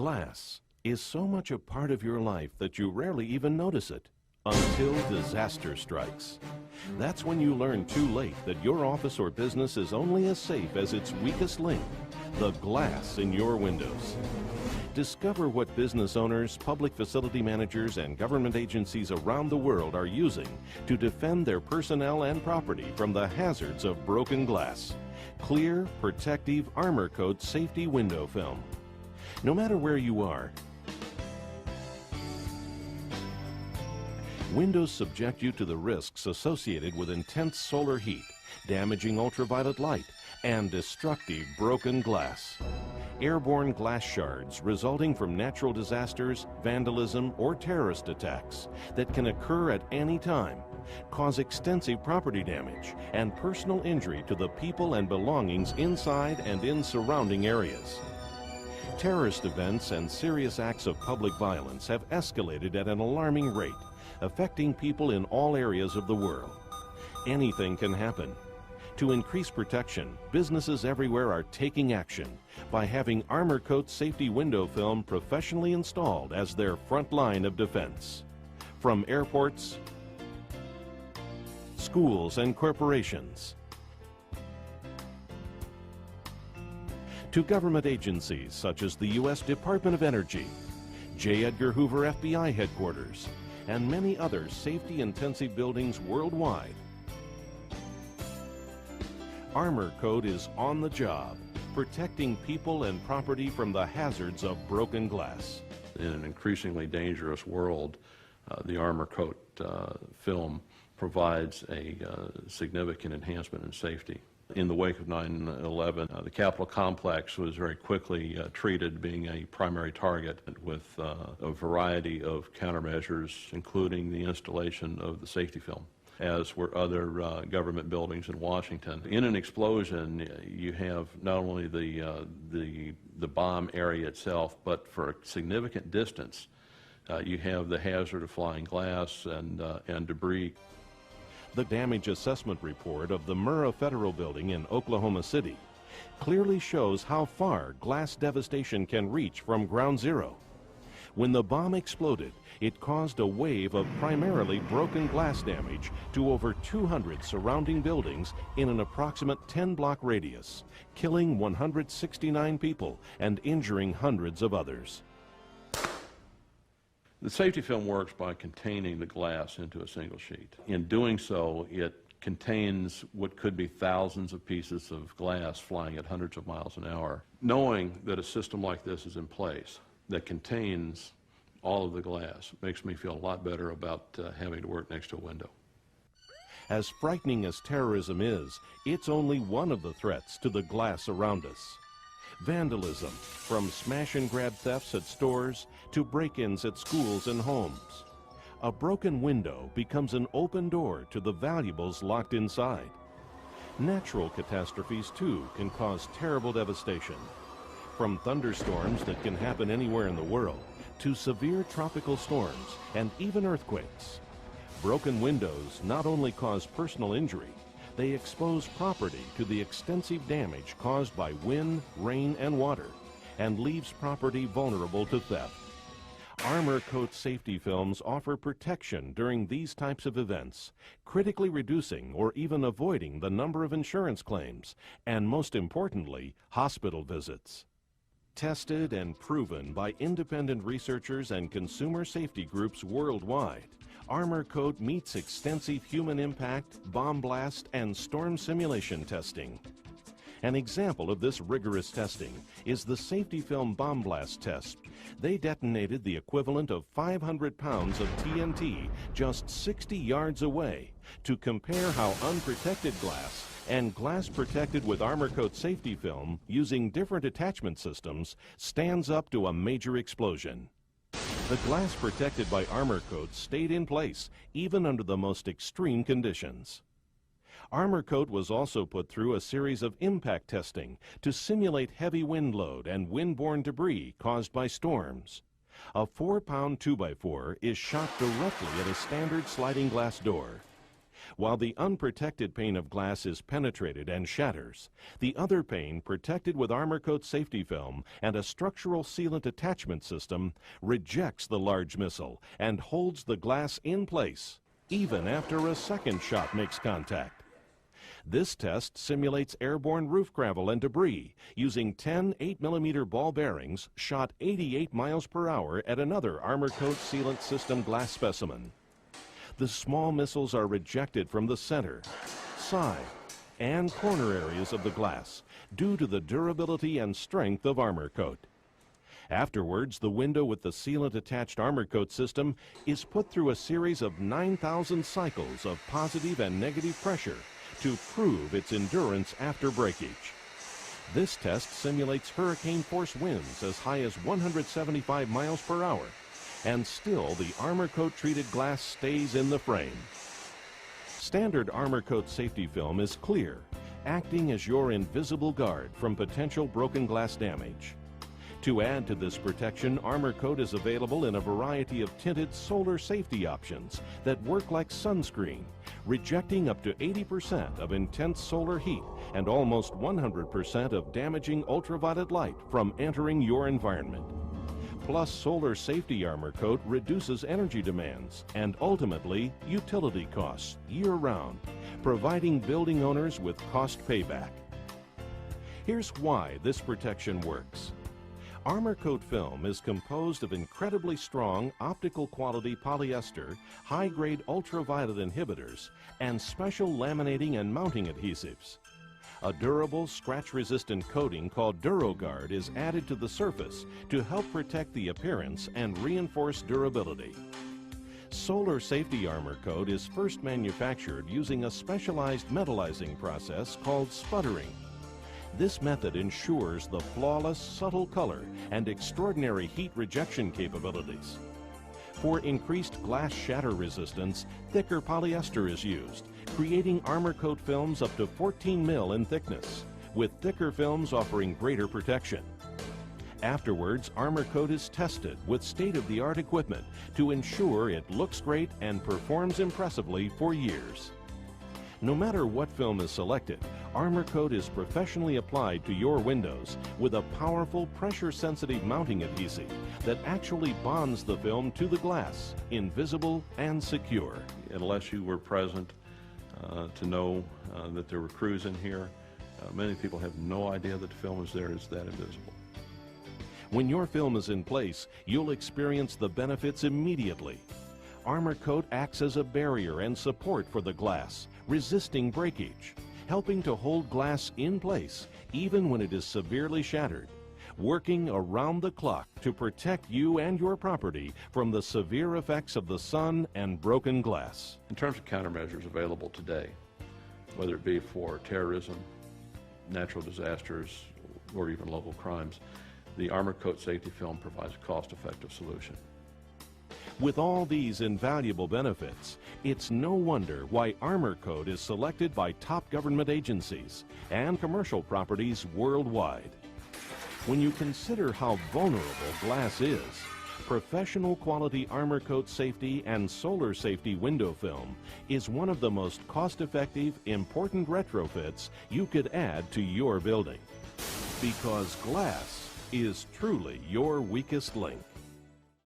Glass is so much a part of your life that you rarely even notice it until disaster strikes. That's when you learn too late that your office or business is only as safe as its weakest link, the glass in your windows. Discover what business owners, public facility managers, and government agencies around the world are using to defend their personnel and property from the hazards of broken glass. Clear, protective, armor coat safety window film. No matter where you are, windows subject you to the risks associated with intense solar heat, damaging ultraviolet light, and destructive broken glass. Airborne glass shards resulting from natural disasters, vandalism, or terrorist attacks that can occur at any time cause extensive property damage and personal injury to the people and belongings inside and in surrounding areas. Terrorist events and serious acts of public violence have escalated at an alarming rate, affecting people in all areas of the world. Anything can happen. To increase protection, businesses everywhere are taking action by having Armor Coat safety window film professionally installed as their front line of defense. From airports, schools, and corporations, to government agencies such as the U.S. Department of Energy, J. Edgar Hoover FBI headquarters, and many other safety-intensive buildings worldwide. Armor Coat is on the job, protecting people and property from the hazards of broken glass. In an increasingly dangerous world, the Armor Coat film provides a significant enhancement in safety. In the wake of 9/11, the Capitol complex was very quickly treated being a primary target with a variety of countermeasures, including the installation of the safety film, as were other government buildings in Washington. In an explosion, you have not only the bomb area itself, but for a significant distance, you have the hazard of flying glass and debris. The damage assessment report of the Murrah Federal Building in Oklahoma City clearly shows how far glass devastation can reach from ground zero. When the bomb exploded, it caused a wave of primarily broken glass damage to over 200 surrounding buildings in an approximate 10-block radius, killing 169 people and injuring hundreds of others. The safety film works by containing the glass into a single sheet. In doing so, it contains what could be thousands of pieces of glass flying at hundreds of miles an hour. Knowing that a system like this is in place that contains all of the glass makes me feel a lot better about having to work next to a window. As frightening as terrorism is, it's only one of the threats to the glass around us. Vandalism, from smash-and-grab thefts at stores to break-ins at schools and homes. A broken window becomes an open door to the valuables locked inside. Natural catastrophes, too, can cause terrible devastation. From thunderstorms that can happen anywhere in the world to severe tropical storms and even earthquakes. Broken windows not only cause personal injury, they expose property to the extensive damage caused by wind, rain, and water, and leaves property vulnerable to theft. Armor Coat safety films offer protection during these types of events, critically reducing or even avoiding the number of insurance claims, and most importantly, hospital visits. Tested and proven by independent researchers and consumer safety groups worldwide, Armor Coat meets extensive human impact, bomb blast, and storm simulation testing. An example of this rigorous testing is the safety film bomb blast test. They detonated the equivalent of 500 pounds of TNT just 60 yards away to compare how unprotected glass and glass protected with Armor Coat safety film using different attachment systems stands up to a major explosion. The glass protected by Armor Coat stayed in place even under the most extreme conditions. Armor Coat was also put through a series of impact testing to simulate heavy wind load and windborne debris caused by storms. A 4-pound 2x4 is shot directly at a standard sliding glass door. While the unprotected pane of glass is penetrated and shatters, the other pane, protected with armor coat safety film and a structural sealant attachment system, rejects the large missile and holds the glass in place, even after a second shot makes contact. This test simulates airborne roof gravel and debris using 10 8mm ball bearings shot 88 miles per hour at another armor coat sealant system glass specimen. The small missiles are rejected from the center, side, and corner areas of the glass due to the durability and strength of armor coat. Afterwards, the window with the sealant-attached armor coat system is put through a series of 9,000 cycles of positive and negative pressure to prove its endurance after breakage. This test simulates hurricane-force winds as high as 175 miles per hour, and still the armor coat-treated glass stays in the frame. Standard armor coat safety film is clear, acting as your invisible guard from potential broken glass damage. To add to this protection, armor coat is available in a variety of tinted solar safety options that work like sunscreen, rejecting up to 80% of intense solar heat and almost 100% of damaging ultraviolet light from entering your environment. Plus, solar safety armor coat reduces energy demands and ultimately utility costs year-round, providing building owners with cost payback. Here's why this protection works. Armor coat film is composed of incredibly strong optical quality polyester, high-grade ultraviolet inhibitors, and special laminating and mounting adhesives. A durable, scratch-resistant coating called DuraGuard is added to the surface to help protect the appearance and reinforce durability. Solar safety armor coat is first manufactured using a specialized metallizing process called sputtering. This method ensures the flawless, subtle color and extraordinary heat rejection capabilities. For increased glass shatter resistance, thicker polyester is used, creating armor coat films up to 14 mil in thickness, with thicker films offering greater protection. Afterwards, armor coat is tested with state-of-the-art equipment to ensure it looks great and performs impressively for years. No matter what film is selected, armor coat is professionally applied to your windows with a powerful pressure-sensitive mounting adhesive that actually bonds the film to the glass, invisible and secure. Unless you were present to know that there were crews in here, many people have no idea that the film is there. It's that invisible. When your film is in place, you'll experience the benefits immediately. Armor coat acts as a barrier and support for the glass, resisting breakage, helping to hold glass in place even when it is severely shattered, working around the clock to protect you and your property from the severe effects of the sun and broken glass. In terms of countermeasures available today, whether it be for terrorism, natural disasters, or even local crimes, the armor coat safety film provides a cost-effective solution. With all these invaluable benefits, it's no wonder why armor coat is selected by top government agencies and commercial properties worldwide. When you consider how vulnerable glass is, professional quality armor coat safety and solar safety window film is one of the most cost-effective, important retrofits you could add to your building. Because glass is truly your weakest link.